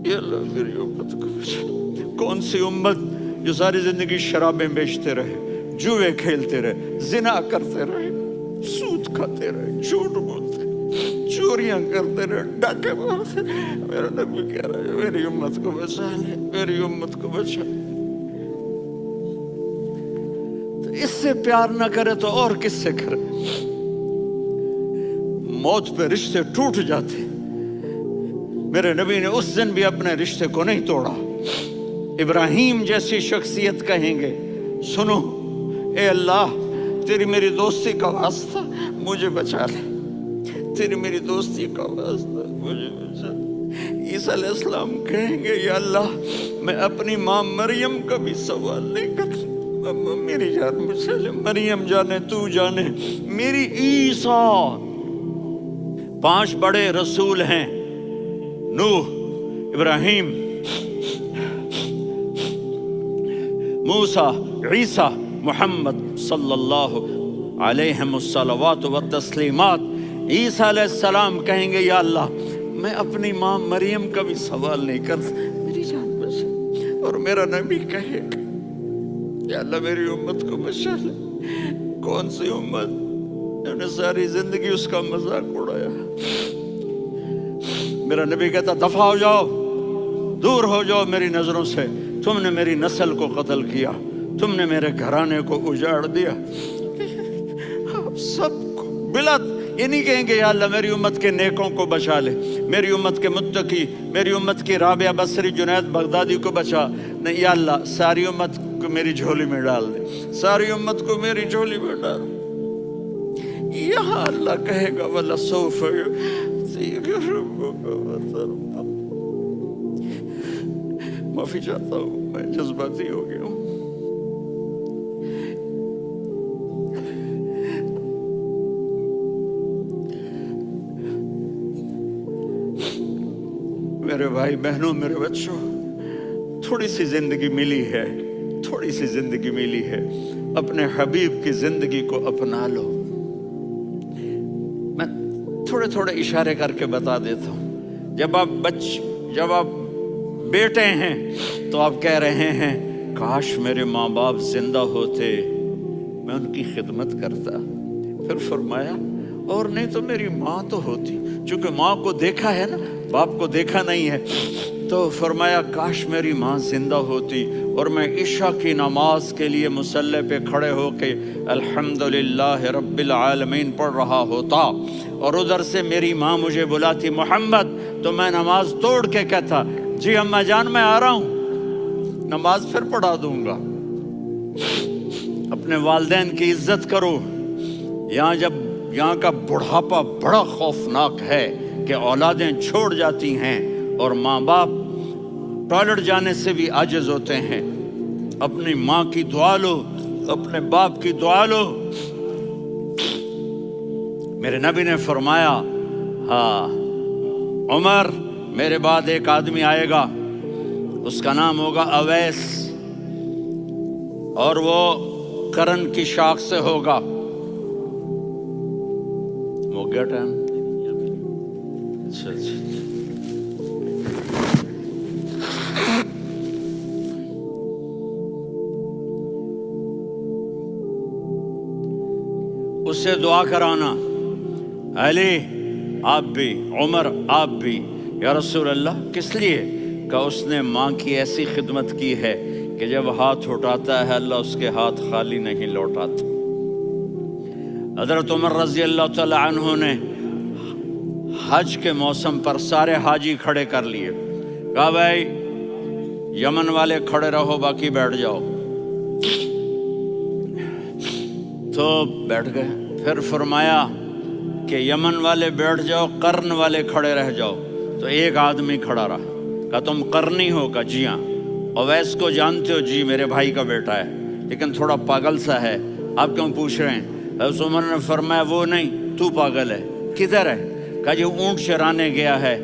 یا اللہ میری امت کو۔ کون سی امت جو ساری زندگی شرابیں بیچتے رہے، جوئے کھیلتے رہے، زنا کرتے رہے، سود کھاتے رہے، جھوٹ بولتے رہے، چوریاں کرتے رہے، ڈاکے مارتے رہے۔ میرا نبی کہہ رہا ہے میری امت کو بچا لے، میری امت کو بچا۔ تو اس سے پیار نہ کرے تو اور کس سے کرے؟ موت پہ رشتے ٹوٹ جاتے، میرے نبی نے اس دن بھی اپنے رشتے کو نہیں توڑا۔ ابراہیم جیسی شخصیت کہیں گے سنو اے اللہ تیری میری دوستی کا واسطہ مجھے بچا لے، تیری میری دوستی کا واسطہ مجھے بچا لے۔ عیسیٰ علیہ السلام کہیں گے یا اللہ میں اپنی ماں مریم کا بھی سوال نہیں کرتا، میری جان بچا لے، مریم جانے تو جانے میری عیسیٰ۔ 5 بڑے رسول ہیں، نوح، ابراہیم، موسیٰ، عیسیٰ، محمد صلی اللہ علیہ الصلوات والتسلیمات۔ عیسیٰ علیہ السلام کہیں گے یا اللہ میں اپنی ماں مریم کا بھی سوال نہیں کرتا، میری جان بچا۔ اور میرا نبی کہے یا اللہ میری امت کو بچا لے. کون سی امت جنہوں نے ساری زندگی اس کا مذاق اڑایا. میرا نبی کہتا دفع ہو جاؤ، دور ہو جاؤ میری نظروں سے، تم نے میری نسل کو قتل کیا، تم نے میرے گھرانے کو اجاڑ دیا. سب کو بلا یہ نہیں کہیں گے یا اللہ میری امت کے نیکوں کو بچا لے، میری امت کے متقی، میری امت کی رابعہ بصری جنید بغدادی کو بچا. نہیں یا اللہ ساری امت کو میری جھولی میں ڈال دے، ساری امت کو میری جھولی میں ڈال. یہاں اللہ کہے گا وَلَسَوْفَ يُعْطِيكَ رَبُّكَ فَتَرْضَىٰ. معافی چاہتا ہوں، میں جذباتی ہو گیا ہوں. میرے بھائی بہنوں، میرے بچوں، تھوڑی سی زندگی ملی ہے، تھوڑی سی زندگی ملی ہے، اپنے حبیب کی زندگی کو اپنا لو. میں تھوڑے تھوڑے اشارے کر کے بتا دیتا ہوں. جب آپ بیٹے ہیں تو آپ کہہ رہے ہیں کاش میرے ماں باپ زندہ ہوتے، میں ان کی خدمت کرتا. پھر فرمایا اور نہیں تو میری ماں تو ہوتی. چونکہ ماں کو دیکھا ہے نا، باپ کو دیکھا نہیں ہے، تو فرمایا کاش میری ماں زندہ ہوتی اور میں عشاء کی نماز کے لیے مصلی پہ کھڑے ہو کے الحمدللہ رب العالمین پڑھ رہا ہوتا، اور ادھر سے میری ماں مجھے بلاتی محمد، تو میں نماز توڑ کے کہتا جی اماں جان میں آ رہا ہوں، نماز پھر پڑھا دوں گا. اپنے والدین کی عزت کرو. یہاں کا بڑھاپا بڑا خوفناک ہے کہ اولادیں چھوڑ جاتی ہیں اور ماں باپ ٹوائلٹ جانے سے بھی عاجز ہوتے ہیں. اپنی ماں کی دعا لو، اپنے باپ کی دعا لو. میرے نبی نے فرمایا ہاں عمر میرے بعد ایک آدمی آئے گا، اس کا نام ہوگا اویس، اور وہ کرن کی شاخ سے ہوگا. ہو گیا ٹائم؟ اچھا. اس سے دعا کرانا، علی آپ بھی، عمر آپ بھی. یا رسول اللہ کس لیے؟ کہ اس نے ماں کی ایسی خدمت کی ہے کہ جب ہاتھ اٹھاتا ہے اللہ اس کے ہاتھ خالی نہیں لوٹاتا. حضرت عمر رضی اللہ تعالی عنہ نے حج کے موسم پر سارے حاجی کھڑے کر لیے، کہا بھائی یمن والے کھڑے رہو باقی بیٹھ جاؤ. تو بیٹھ گئے. پھر فرمایا کہ یمن والے بیٹھ جاؤ، قرن والے کھڑے رہ جاؤ. تو ایک آدمی کھڑا رہا. کہا تم قرنی ہو؟ کہا جی ہاں. اویس کو جانتے ہو؟ جی میرے بھائی کا بیٹا ہے لیکن تھوڑا پاگل سا ہے، آپ کیوں پوچھ رہے ہیں؟ حضرت عمر نے فرمایا وہ نہیں، تو پاگل ہے. کدھر ہے؟ کہا جی اونٹ چرانے گیا ہے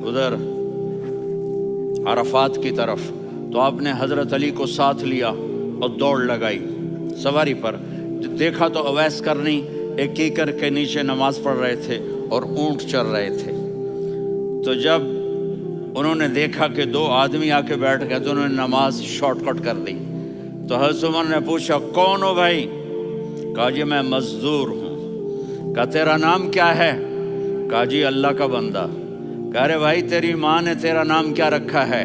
ادھر عرفات کی طرف. تو آپ نے حضرت علی کو ساتھ لیا اور دوڑ لگائی سواری پر. دیکھا تو اویس کرنی ایک کیکر کے نیچے نماز پڑھ رہے تھے اور اونٹ چر رہے تھے. تو جب انہوں نے دیکھا کہ دو آدمی آ کے بیٹھ گئے تو انہوں نے نماز شارٹ کٹ کر دی. تو حضرت عمر نے پوچھا کون ہو بھائی؟ کہا جی میں مزدور ہوں. کہا تیرا نام کیا ہے؟ کہا جی اللہ کا بندہ. کہا رے بھائی تیری ماں نے تیرا نام کیا رکھا ہے؟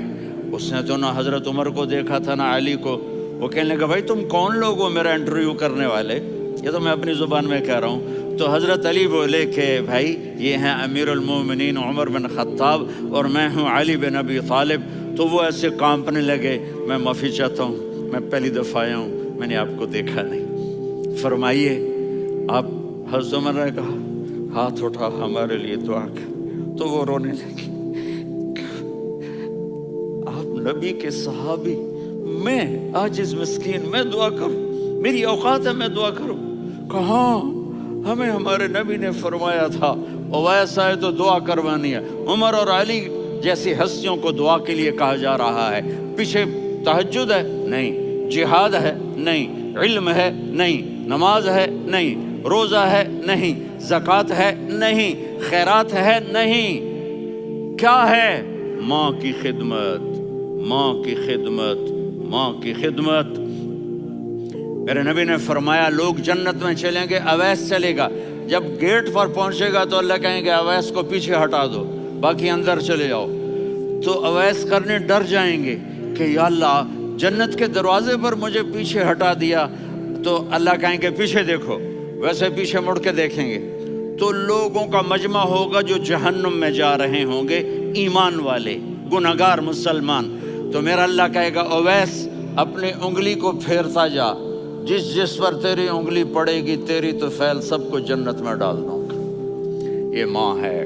اس نے تو نہ حضرت عمر کو دیکھا تھا نہ علی کو. وہ کہنے لگا بھائی تم کون لوگ ہو میرا انٹرویو کرنے والے؟ یہ تو میں اپنی زبان میں کہہ رہا ہوں. تو حضرت علی بولے کہ بھائی یہ ہیں امیر المومنین عمر بن خطاب اور میں ہوں علی بن ابی طالب. تو وہ ایسے کانپنے لگے. میں معافی چاہتا ہوں، میں پہلی دفعہ آیا ہوں، میں نے آپ کو دیکھا نہیں. فرمائیے آپ. حضرت عمر نے کہا ہاتھ اٹھا ہمارے لیے دعا کر. تو وہ رونے لگی. آپ نبی کے صحابی، میں عاجز مسکین، میں دعا کروں؟ میری اوقات ہے میں دعا کروں؟ کہاں؟ ہمیں ہمارے نبی نے فرمایا تھا اویس آئے تو دعا کروانی ہے. عمر اور علی جیسی ہستیوں کو دعا کے لیے کہا جا رہا ہے. پیچھے تہجد ہے؟ نہیں. جہاد ہے؟ نہیں. علم ہے؟ نہیں. نماز ہے؟ نہیں. روزہ ہے؟ نہیں. زکوٰۃ ہے؟ نہیں. خیرات ہے؟ نہیں. کیا ہے؟ ماں کی خدمت، ماں کی خدمت، ماں کی خدمت۔ میرے نبی نے فرمایا لوگ جنت میں چلیں گے، اویس چلے گا، جب گیٹ پر پہنچے گا تو اللہ کہیں گے اویس کو پیچھے ہٹا دو، باقی اندر چلے جاؤ۔ تو اویس کرنے ڈر جائیں گے کہ یا اللہ جنت کے دروازے پر مجھے پیچھے ہٹا دیا، تو اللہ کہیں گے پیچھے دیکھو، ویسے پیچھے مڑ کے دیکھیں گے تو لوگوں کا مجمع ہوگا جو جہنم میں جا رہے ہوں گے، ایمان والے، گنہگار مسلمان۔ تو میرا اللہ کہے گا اویس اپنی انگلی کو پھیرتا جا، جس جس پر تیری انگلی پڑے گی تیری تو فیل سب کو جنت میں ڈال دوں گا۔ یہ ماں ہے،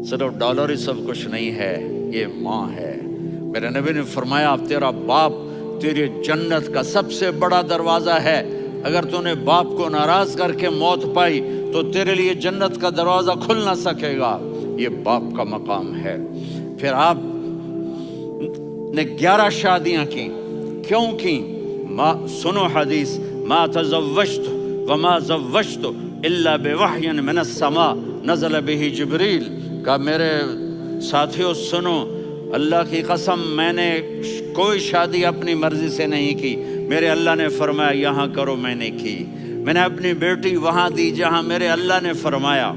صرف ڈالر ہی سب کچھ نہیں ہے، یہ ماں ہے۔ میرے نبی نے فرمایا تیرا باپ تیری جنت کا سب سے بڑا دروازہ ہے، اگر تو نے باپ کو ناراض کر کے موت پائی تو تیرے لیے جنت کا دروازہ کھل نہ سکے گا، یہ باپ کا مقام ہے۔ پھر آپ نے 11 شادیاں کی، کیوں کی؟ سنو حدیث، ما تزوجت وما زوجت الا بوحی من السماء نزل به جبریل۔ کہا میرے ساتھیوں سنو، اللہ کی قسم میں نے کوئی شادی اپنی مرضی سے نہیں کی، میرے اللہ نے فرمایا یہاں کرو، میں نے کی۔ میں نے اپنی بیٹی وہاں دی جہاں میرے اللہ نے فرمایا۔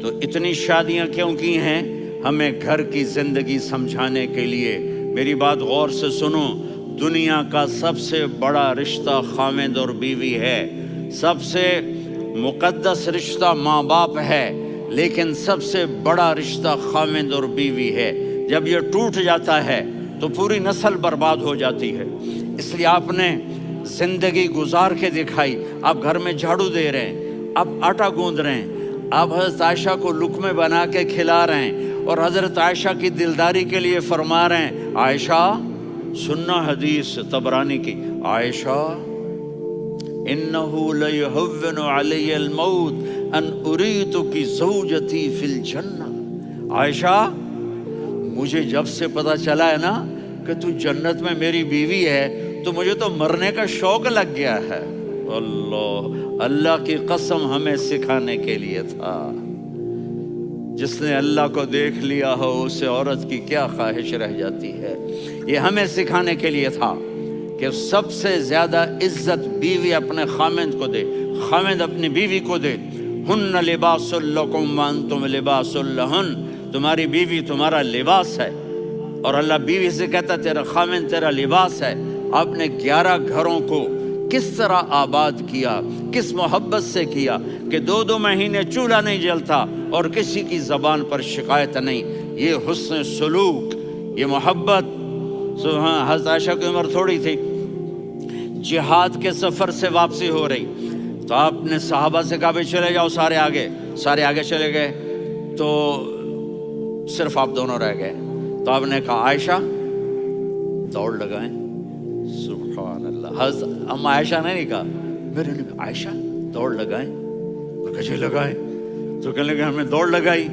تو اتنی شادیاں کیوں کی ہیں؟ ہمیں گھر کی زندگی سمجھانے کے لیے۔ میری بات غور سے سنو، دنیا کا سب سے بڑا رشتہ خاوند اور بیوی ہے، سب سے مقدس رشتہ ماں باپ ہے، لیکن سب سے بڑا رشتہ خاوند اور بیوی ہے۔ جب یہ ٹوٹ جاتا ہے تو پوری نسل برباد ہو جاتی ہے۔ اس لیے آپ نے زندگی گزار کے دکھائی۔ آپ گھر میں جھاڑو دے رہے ہیں، آپ آٹا گوندھ رہے ہیں، آپ حضرت عائشہ کو لقمے بنا کے کھلا رہے ہیں، اور حضرت عائشہ کی دلداری کے لیے فرما رہے ہیں عائشہ، سننا حدیث طبرانی کی، عائشہ انہو لیہون علی الموت ان اریتک زوجتی فی الجنہ۔ عائشہ مجھے جب سے پتا چلا ہے نا کہ تو جنت میں میری بیوی ہے تو مجھے تو مرنے کا شوق لگ گیا ہے۔ اللہ کی قسم ہمیں سکھانے کے لیے تھا۔ جس نے اللہ کو دیکھ لیا ہو اسے عورت کی کیا خواہش رہ جاتی ہے۔ یہ ہمیں سکھانے کے لیے تھا کہ سب سے زیادہ عزت بیوی اپنے خاوند کو دے، خاوند اپنی بیوی کو دے۔ ہن لباس لکم وانتم لباس لہن، تمہاری بیوی تمہارا لباس ہے، اور اللہ بیوی سے کہتا تیرا خاوند تیرا لباس ہے۔ آپ نے 11 گھروں کو کس طرح آباد کیا، کس محبت سے کیا کہ 2 مہینے چولہا نہیں جلتا اور کسی کی زبان پر شکایت نہیں۔ یہ حسن سلوک، یہ محبت۔ حضرت عائشہ کی عمر تھوڑی تھی، جہاد کے سفر سے واپسی ہو رہی، تو آپ نے صحابہ سے کہا بھی چلے جاؤ سارے آگے چلے گئے، تو صرف آپ دونوں رہ گئے۔ تو آپ نے کہا عائشہ دوڑ لگائیں۔ سبحان اللہ، حضرت اما عائشہ نے نہیں کہا، میرے نے کہا عائشہ دوڑ لگائیں، کجے لگائیں؟ تو کہنے لگے ہمیں دوڑ لگائی،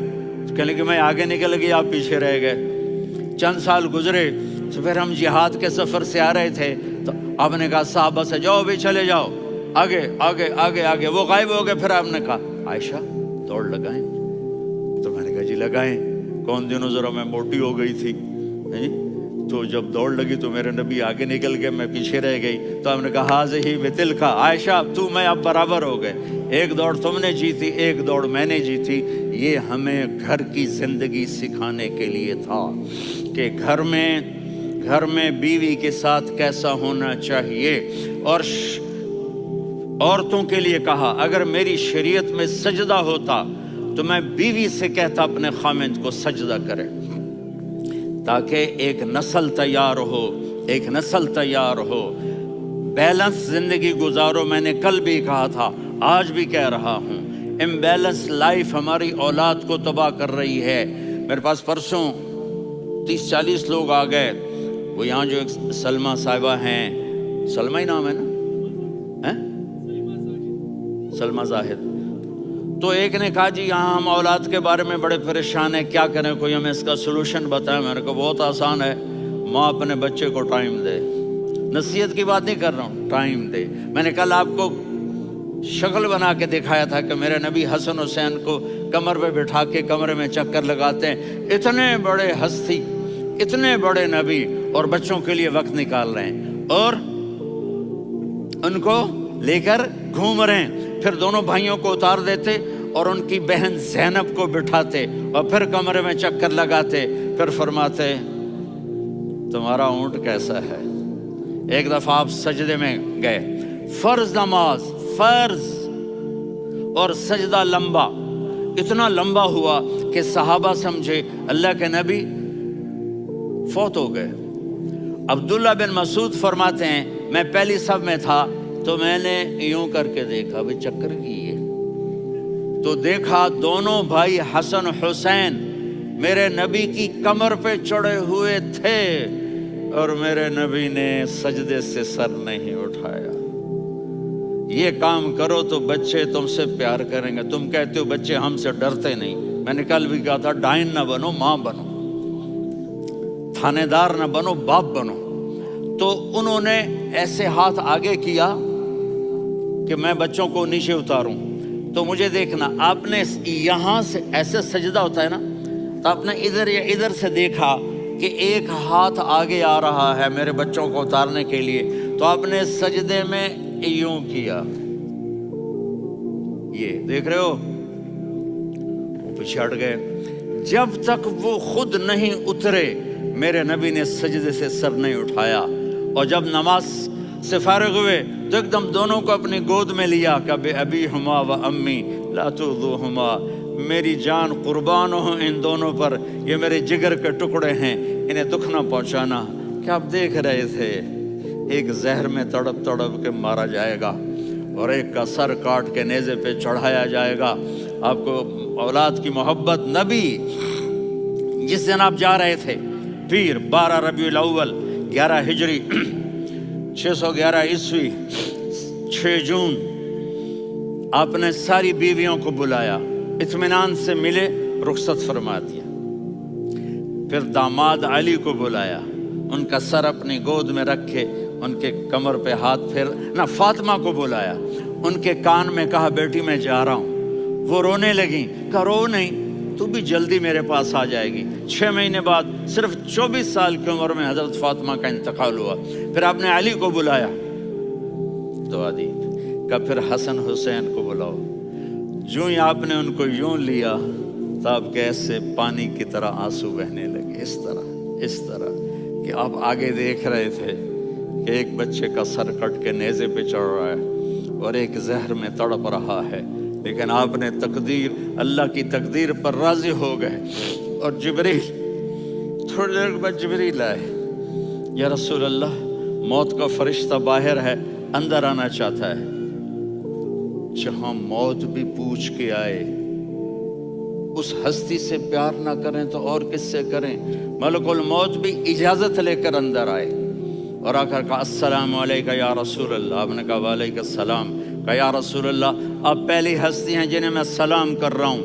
تو کہنے لگے میں آگے نکل گئی آپ پیچھے رہ گئے۔ چند سال گزرے تو پھر ہم جہاد کے سفر سے آ رہے تھے، تو آپ نے کہا صحابہ سے جاؤ بھی چلے جاؤ آگے آگے آگے آگے، وہ غائب ہو گئے۔ پھر آپ نے کہا عائشہ دوڑ لگائیں، تو میں نے کہا جی لگائیں۔ کون دنوں ذرا میں موٹی ہو گئی تھی، تو جب دوڑ لگی تو میرے نبی آگے نکل گئے، میں پیچھے رہ گئی۔ تو ہم نے کہا ہاذہ بتلک، عائشہ تو میں اب برابر ہو گئے، ایک دوڑ تم نے جیتی ایک دوڑ میں نے جیتی۔ یہ ہمیں گھر کی زندگی سکھانے کے لیے تھا کہ گھر میں بیوی کے ساتھ کیسا ہونا چاہیے۔ اور عورتوں کے لیے کہا اگر میری شریعت میں سجدہ ہوتا تو میں بیوی سے کہتا اپنے خاوند کو سجدہ کرے، تاکہ ایک نسل تیار ہو، بیلنس زندگی گزارو۔ میں نے کل بھی کہا تھا، آج بھی کہہ رہا ہوں، امبیلنس لائف ہماری اولاد کو تباہ کر رہی ہے۔ میرے پاس پرسوں 30-40 لوگ آ گئے، وہ یہاں جو ایک سلمہ صاحبہ ہیں، سلمہ ہی نام ہے نا، سلمہ زاہد، تو ایک نے کہا جی یہاں ہم اولاد کے بارے میں بڑے پریشان ہیں، کیا کریں، کوئی ہمیں اس کا سلوشن بتائیں۔ میں نے کہا بہت آسان ہے، ماں اپنے بچے کو ٹائم دے، نصیحت کی بات نہیں کر رہا ہوں، ٹائم دے۔ میں نے کل آپ کو شکل بنا کے دکھایا تھا کہ میرے نبی حسن حسین کو کمر پہ بٹھا کے کمرے میں چکر لگاتے ہیں، اتنے بڑے ہستی اتنے بڑے نبی اور بچوں کے لیے وقت نکال رہے ہیں اور ان کو لے کر گھوم رہے ہیں. پھر دونوں بھائیوں کو اتار دیتے اور ان کی بہن زینب کو بٹھاتے اور پھر کمرے میں چکر لگاتے. پھر فرماتے تمہارا اونٹ کیسا ہے. ایک دفعہ آپ سجدے میں گئے, فرض نماز, فرض, اور سجدہ لمبا, اتنا لمبا ہوا کہ صحابہ سمجھے اللہ کے نبی فوت ہو گئے. عبداللہ بن مسعود فرماتے ہیں میں پہلی صف میں تھا تو میں نے یوں کر کے دیکھا, بھی چکر کیے تو دیکھا دونوں بھائی حسن حسین میرے نبی کی کمر پہ چڑھے ہوئے تھے اور میرے نبی نے سجدے سے سر نہیں اٹھایا. یہ کام کرو تو بچے تم سے پیار کریں گے. تم کہتے ہو بچے ہم سے ڈرتے نہیں. میں نے کل بھی کہا تھا ڈائن نہ بنو, ماں بنو, تھانے دار نہ بنو, باپ بنو. تو انہوں نے ایسے ہاتھ آگے کیا کہ میں بچوں کو نیچے اتاروں. تو مجھے دیکھنا, آپ نے یہاں سے ایسے سجدہ ہوتا ہے نا, تو آپ نے ادھر یا ادھر سے دیکھا کہ ایک ہاتھ آگے آ رہا ہے میرے بچوں کو اتارنے کے لیے, تو آپ نے سجدے میں یوں کیا. یہ دیکھ رہے ہو, وہ پیچھے ہٹ گئے. جب تک وہ خود نہیں اترے میرے نبی نے سجدے سے سر نہیں اٹھایا. اور جب نماز سے فارغ ہوئے تو ایک دم دونوں کو اپنی گود میں لیا کہ بے ابی ہما و امی لا تؤذوہما, میری جان قربان ہو ان دونوں پر, یہ میرے جگر کے ٹکڑے ہیں, انہیں دکھ نہ پہنچانا. کیا آپ دیکھ رہے تھے ایک زہر میں تڑپ تڑپ کے مارا جائے گا اور ایک کا سر کاٹ کے نیزے پہ چڑھایا جائے گا. آپ کو اولاد کی محبت. نبی جس دن آپ جا رہے تھے پیر 12 ربیع الاول 11 ہجری 611 عیسوی 6 جون, آپ نے ساری بیویوں کو بلایا, اطمینان سے ملے, رخصت فرما دیا. پھر داماد علی کو بلایا, ان کا سر اپنی گود میں رکھے, ان کے کمر پہ ہاتھ پھیر نہ. فاطمہ کو بلایا, ان کے کان میں کہا بیٹی میں جا رہا ہوں. وہ رونے لگیں, کہا رو نہیں, تو بھی جلدی میرے پاس آ جائے گی. 6 مہینے بعد صرف 24 سال کی عمر میں حضرت فاطمہ کا انتقال ہوا. پھر آپ نے علی کو بلایا, دعا دی. کہا پھر حسن حسین کو بلاؤ. جو ہی آپ نے ان کو یوں لیا تو آپ کے ایسے پانی کی طرح آنسو بہنے لگے. اس طرح کہ آپ آگے دیکھ رہے تھے کہ ایک بچے کا سر کٹ کے نیزے پہ چڑھ رہا ہے اور ایک زہر میں تڑپ رہا ہے, لیکن آپ نے تقدیر, اللہ کی تقدیر پر راضی ہو گئے. اور جبریل, تھوڑی دیر بعد جبریل آئے, یا رسول اللہ موت کا فرشتہ باہر ہے, اندر آنا چاہتا ہے. جہاں موت بھی پوچھ کے آئے, اس ہستی سے پیار نہ کریں تو اور کس سے کریں. ملک الموت بھی اجازت لے کر اندر آئے اور آ کر کہا السلام علیکہ یا رسول اللہ. آپ نے کہا وعلیکم السلام. کہا یا رسول اللہ آپ پہلی ہستی ہیں جنہیں میں سلام کر رہا ہوں.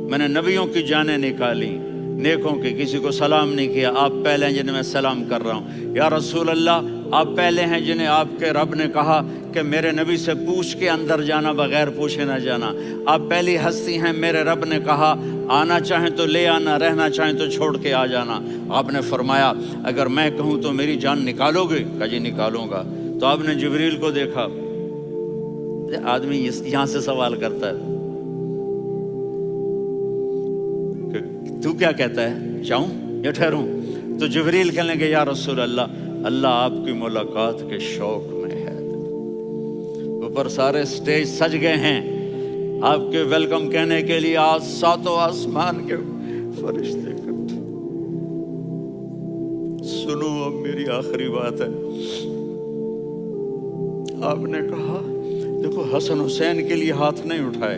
میں نے نبیوں کی جانیں نکالی, نیکوں کی, کسی کو سلام نہیں کیا. آپ پہلے ہیں جنہیں میں سلام کر رہا ہوں. یا رسول اللہ آپ پہلے ہیں جنہیں آپ کے رب نے کہا کہ میرے نبی سے پوچھ کے اندر جانا, بغیر پوچھے نہ جانا. آپ پہلی ہستی ہیں, میرے رب نے کہا آنا چاہیں تو لے آنا, رہنا چاہیں تو چھوڑ کے آ جانا. آپ نے فرمایا اگر میں کہوں تو میری جان نکالو گے؟ کہا جی نکالوں گا. تو آپ نے جبریل کو دیکھا. آدمی یہاں سے سوال کرتا ہے کہ تو کیا کہتا ہے, جاؤں یا ٹھہروں؟ تو جبریل کہنے لگے یا رسول اللہ, اللہ آپ کی ملاقات کے شوق میں ہے. اوپر سارے سٹیج سج گئے ہیں آپ کے ویلکم کہنے کے لیے. آج 7 آسمان کے فرشتے اکٹھے. سنو اب میری آخری بات ہے. آپ نے کہا دیکھو حسن حسین کے لیے ہاتھ نہیں اٹھائے,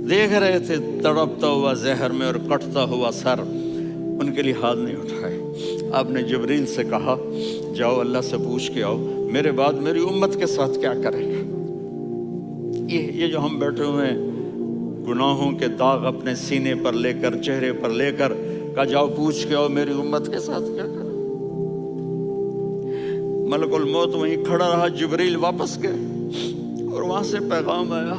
دیکھ رہے تھے تڑپتا ہوا زہر میں اور کٹتا ہوا سر, ان کے لیے ہاتھ نہیں اٹھائے. آپ نے جبریل سے کہا جاؤ اللہ سے پوچھ کے آؤ میرے بعد میری امت کے ساتھ کیا کرے گا. یہ جو ہم بیٹھے ہوئے ہیں گناہوں کے داغ اپنے سینے پر لے کر, چہرے پر لے کر, کہا جاؤ پوچھ کے آؤ میری امت کے ساتھ کیا کرے. ملک الموت وہیں کھڑا رہا. جبریل واپس گئے اور وہاں سے پیغام آیا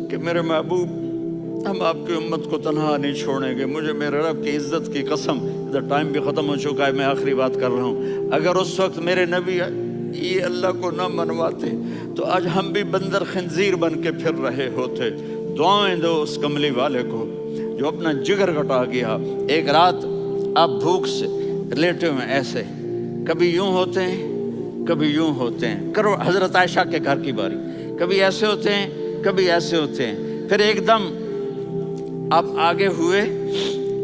کہ میرے محبوب ہم آپ کی امت کو تنہا نہیں چھوڑیں گے. مجھے میرے رب کی عزت کی قسم, ادھر ٹائم بھی ختم ہو چکا ہے, میں آخری بات کر رہا ہوں, اگر اس وقت میرے نبی یہ اللہ کو نہ منواتے تو آج ہم بھی بندر خنزیر بن کے پھر رہے ہوتے. دعائیں دو اس کملی والے کو جو اپنا جگر کٹا گیا. ایک رات آپ بھوک سے لیٹے ہوئے ایسے, کبھی یوں ہوتے ہیں کبھی یوں ہوتے ہیں. کرو حضرت عائشہ کے گھر کی باری, کبھی ایسے ہوتے ہیں کبھی ایسے ہوتے ہیں. پھر ایک دم آپ آگے ہوئے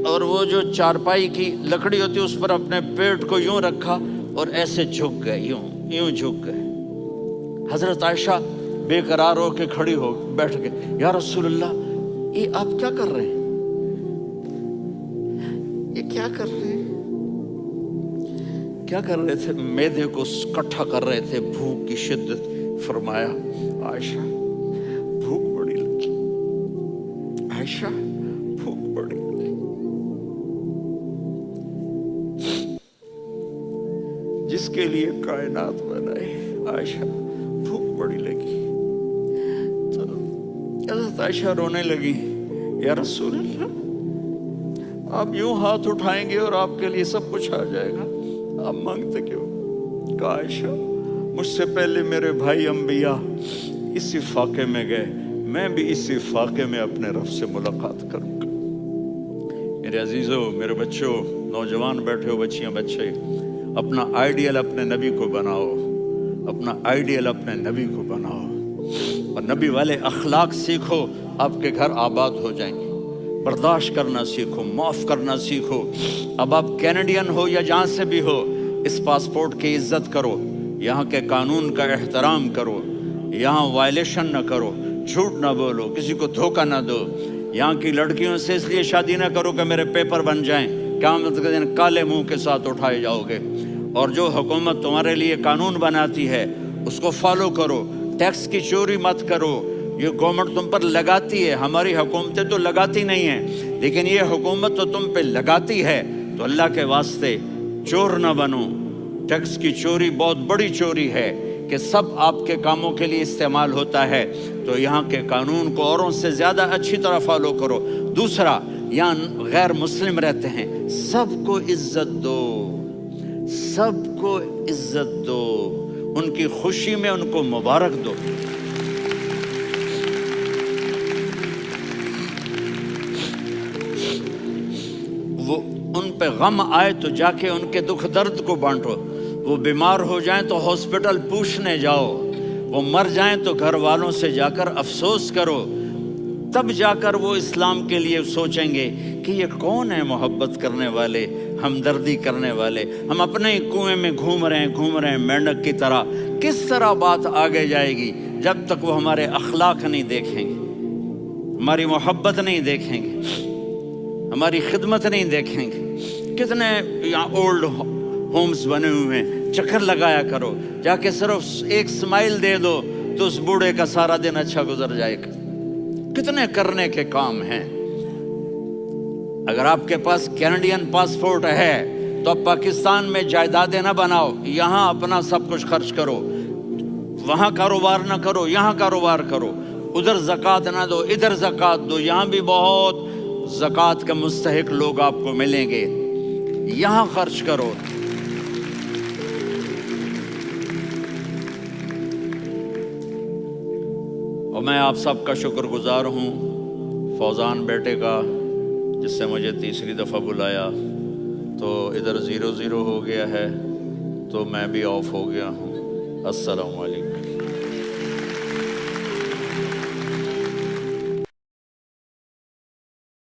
اور وہ جو چارپائی کی لکڑی ہوتی ہے اس پر اپنے پیٹ کو یوں رکھا اور ایسے جھک گئے, یوں جھک گئے. حضرت عائشہ بے قرار ہو کے کھڑی ہو بیٹھ گئے, یا رسول اللہ یہ آپ کیا کر رہے ہیں, یہ کیا کر رہے ہیں, کیا کر رہے تھے؟ معدے کو اکٹھا کر رہے تھے, بھوک کی شدت. فرمایا عائشہ بھوک بڑی لگی, عائشہ بھوک بڑی لگی. جس کے لیے کائنات بنائے, عائشہ بھوک بڑی لگی. تو حضرت عائشہ رونے لگی, یا رسول اللہ آپ یوں ہاتھ اٹھائیں گے اور آپ کے لیے سب کچھ آ جائے گا, آپ مانگتے کیوں؟ کہا عائشہ مجھ سے پہلے میرے بھائی انبیاء اسی فاقے میں گئے, میں بھی اسی فاقے میں اپنے رب سے ملاقات کروں گا. میرے عزیزوں, میرے بچوں, نوجوان بیٹھے ہو, بچیاں بچے, اپنا آئیڈیل اپنے نبی کو بناؤ, اپنا آئیڈیل اپنے نبی کو بناؤ اور نبی والے اخلاق سیکھو, آپ کے گھر آباد ہو جائیں گے. برداشت کرنا سیکھو, معاف کرنا سیکھو. اب آپ کینیڈین ہو یا جہاں سے بھی ہو, اس پاسپورٹ کی عزت کرو, یہاں کے قانون کا احترام کرو, یہاں وائلیشن نہ کرو, جھوٹ نہ بولو, کسی کو دھوکہ نہ دو. یہاں کی لڑکیوں سے اس لیے شادی نہ کرو کہ میرے پیپر بن جائیں, قیامت کے دن کالے منہ کے ساتھ اٹھائے جاؤ گے. اور جو حکومت تمہارے لیے قانون بناتی ہے اس کو فالو کرو. ٹیکس کی چوری مت کرو, یہ گورنمنٹ تم پر لگاتی ہے, ہماری حکومتیں تو لگاتی نہیں ہیں, لیکن یہ حکومت تو تم پہ لگاتی ہے. تو اللہ کے واسطے چور نہ بنو. ٹیکس کی چوری بہت بڑی چوری ہے کہ سب آپ کے کاموں کے لیے استعمال ہوتا ہے. تو یہاں کے قانون کو اوروں سے زیادہ اچھی طرح فالو کرو. دوسرا, یہاں غیر مسلم رہتے ہیں, سب کو عزت دو, سب کو عزت دو, ان کی خوشی میں ان کو مبارک دو. وہ ان پہ غم آئے تو جا کے ان کے دکھ درد کو بانٹو. وہ بیمار ہو جائیں تو ہاسپٹل پوچھنے جاؤ, وہ مر جائیں تو گھر والوں سے جا کر افسوس کرو. تب جا کر وہ اسلام کے لیے سوچیں گے کہ یہ کون ہے محبت کرنے والے, ہمدردی کرنے والے. ہم اپنے ہی کنویں میں گھوم رہے ہیں مینڈک کی طرح. کس طرح بات آگے جائے گی جب تک وہ ہمارے اخلاق نہیں دیکھیں گے, ہماری محبت نہیں دیکھیں گے, ہماری خدمت نہیں دیکھیں گے. کتنے یہاں اولڈ ہومز بنے ہوئے ہیں, چکر لگایا کرو, جا کے صرف ایک سمائل دے دو تو اس بوڑھے کا سارا دن اچھا گزر جائے گا. کتنے کرنے کے کام ہیں. اگر آپ کے پاس کینیڈین پاسپورٹ ہے تو اب پاکستان میں جائیدادیں نہ بناؤ, یہاں اپنا سب کچھ خرچ کرو. وہاں کاروبار نہ کرو, یہاں کاروبار کرو. ادھر زکوٰۃ نہ دو, ادھر زکوٰۃ دو. یہاں بھی بہت زکوٰۃ کے مستحق لوگ آپ کو ملیں گے, یہاں خرچ کرو. اور میں آپ سب کا شکر گزار ہوں, فوزان بیٹے کا, جس سے مجھے تیسری دفعہ بلایا. تو ادھر 0-0 ہو گیا ہے تو میں بھی آف ہو گیا ہوں. السلام علیکم.